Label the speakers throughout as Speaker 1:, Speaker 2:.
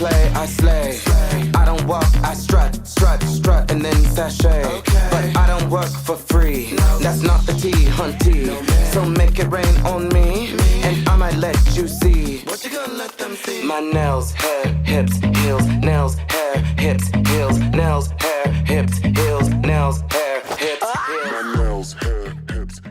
Speaker 1: play, I slay. I don't walk, I strut, and then sashay. But I don't work for free, that's not the tea, hunty. So make it rain on me, and I might let you see. What you gonna let them see? My nails, hair, hips, heels, nails, hair, hips, heels, nails, hair, hips, heels, nails, hair, hips, heels. My nails, hair, hips, heels.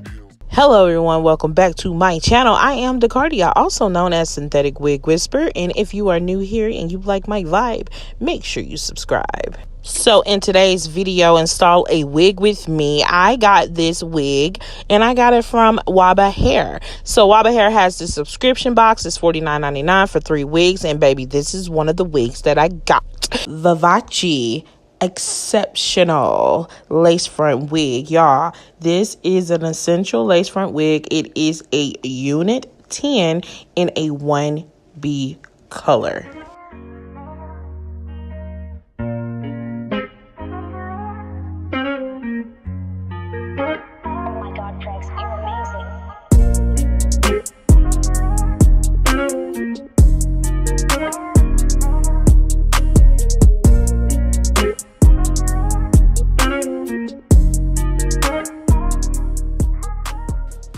Speaker 2: Hello everyone, welcome back to my channel. I am 𝒹𝒶𝒶𝒾𝒶, also known as Synthetic Wig Whisperer, and if you are new here and you like my vibe, make sure you subscribe. So in today's video, install a wig with me. I got this wig and I got it from Vivacé. So Vivacé has the subscription box. It's $49.99 for 3 wigs, and baby, this is one of the wigs that I got. Vivacé exceptional lace front wig, y'all. This is an essential lace front wig. It is a unit 10 in a 1B color.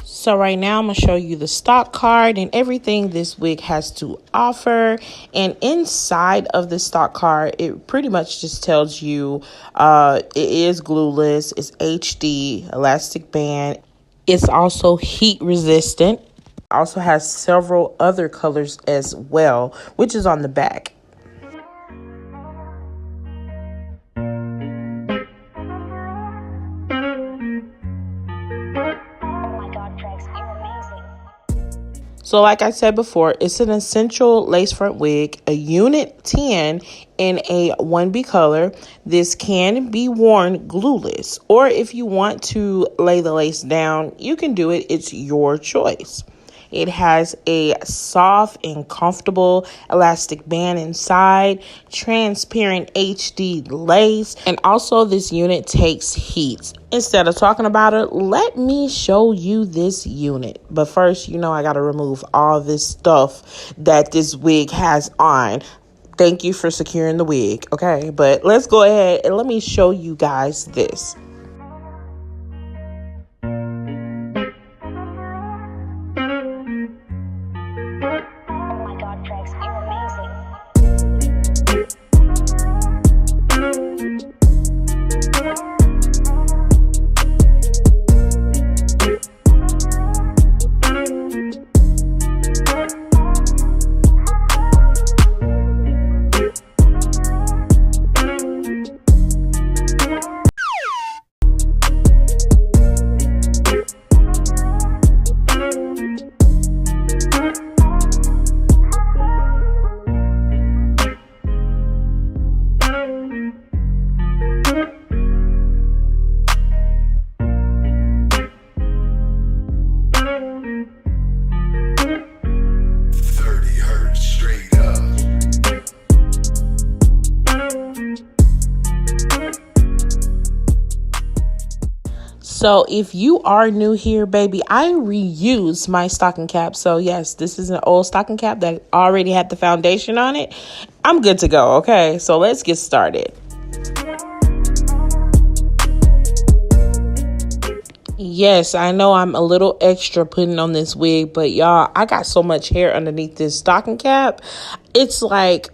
Speaker 2: So right now I'm going to show you the stock card and everything this wig has to offer. And inside of the stock card, it pretty much just tells you it is glueless, it's HD, elastic band. It's also heat resistant. Also has several other colors as well, which is on the back. So like I said before, it's an essential lace front wig, a unit 10 in a 1B color. This can be worn glueless, or if you want to lay the lace down, you can do it. It's your choice. It has a soft and comfortable elastic band inside, transparent HD lace, and also this unit takes heat. Instead of talking about it, let me show you this unit. But first, you know I gotta remove all this stuff that this wig has on. Thank you for securing the wig, okay? But let's go ahead and let me show you guys this. So if you are new here, baby, I reuse my stocking cap. So yes, this is an old stocking cap that already had the foundation on it. I'm good to go. Okay, so let's get started. Yes, I know I'm a little extra putting on this wig, but y'all, I got so much hair underneath this stocking cap. It's like,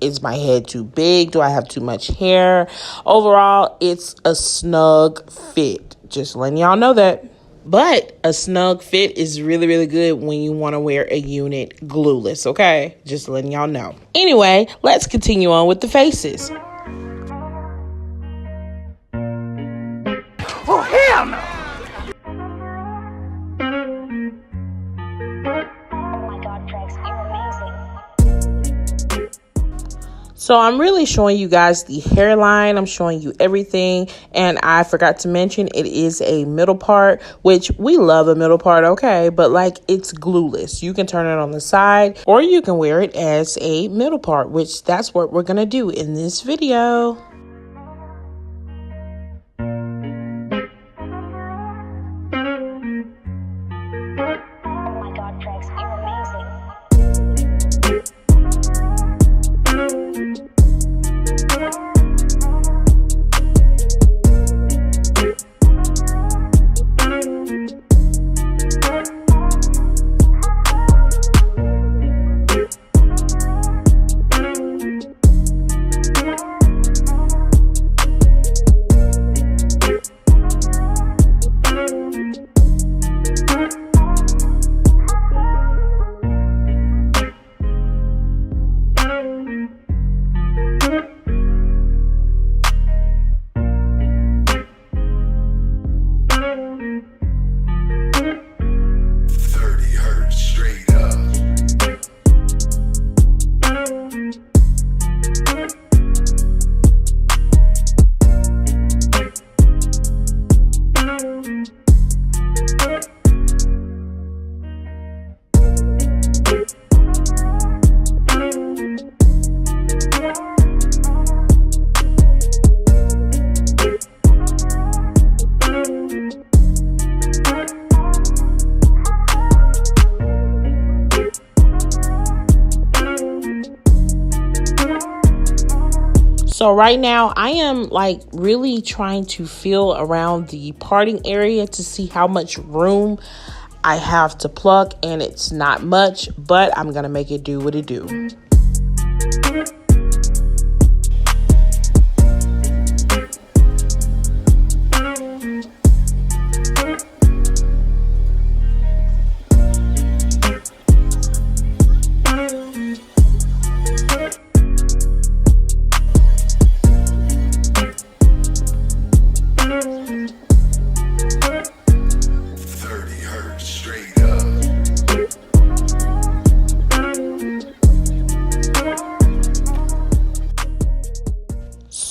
Speaker 2: is my head too big? Do I have too much hair? Overall, it's a snug fit. Just letting y'all know that. But a snug fit is really, really good when you want to wear a unit glueless, okay? Just letting y'all know. Anyway, let's continue on with the faces.
Speaker 1: Oh, hell no!
Speaker 2: So I'm really showing you guys the hairline. I'm showing you everything. And I forgot to mention it is a middle part, which we love a middle part, okay? But like, it's glueless. You can turn it on the side or you can wear it as a middle part, which that's what we're gonna do in this video. So right now I am like really trying to feel around the parting area to see how much room I have to pluck, and it's not much, but I'm gonna make it do what it do.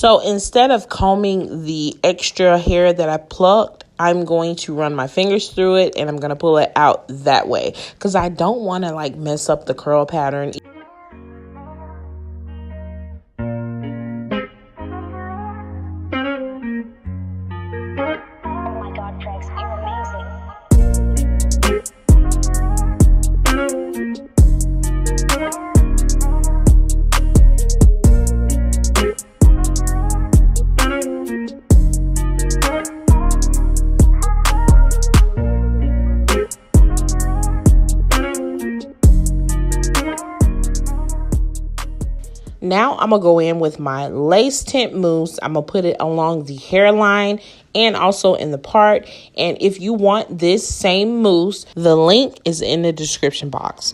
Speaker 2: So instead of combing the extra hair that I plucked, I'm going to run my fingers through it and I'm going to pull it out that way because I don't want to like mess up the curl pattern. Now I'm going to go in with my lace tint mousse. I'm going to put it along the hairline and also in the part. And if you want this same mousse, the link is in the description box.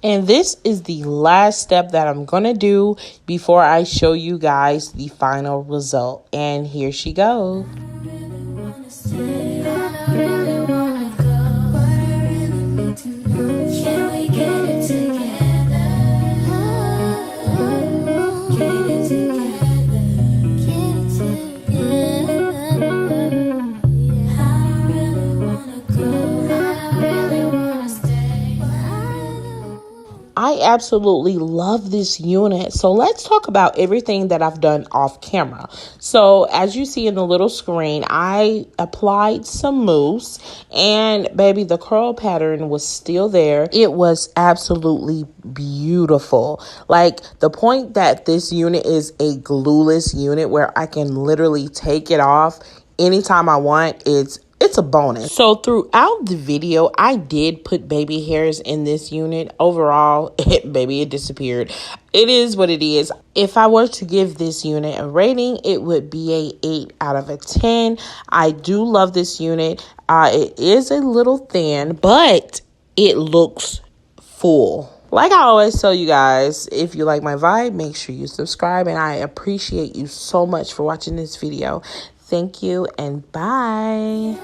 Speaker 2: And this is the last step that I'm going to do before I show you guys the final result. And here she goes. I absolutely love this unit. So let's talk about everything that I've done off camera. So as you see in the little screen, I applied some mousse and baby, the curl pattern was still there. It was absolutely beautiful. Like the point that this unit is a glueless unit where I can literally take it off anytime I want, it's a bonus. So throughout the video, I did put baby hairs in this unit. Overall, it disappeared. It is what it is. If I were to give this unit a rating, it would be a 8 out of a 10. I do love this unit. It is a little thin, but it looks full. Like I always tell you guys, if you like my vibe, make sure you subscribe. And I appreciate you so much for watching this video. Thank you and bye.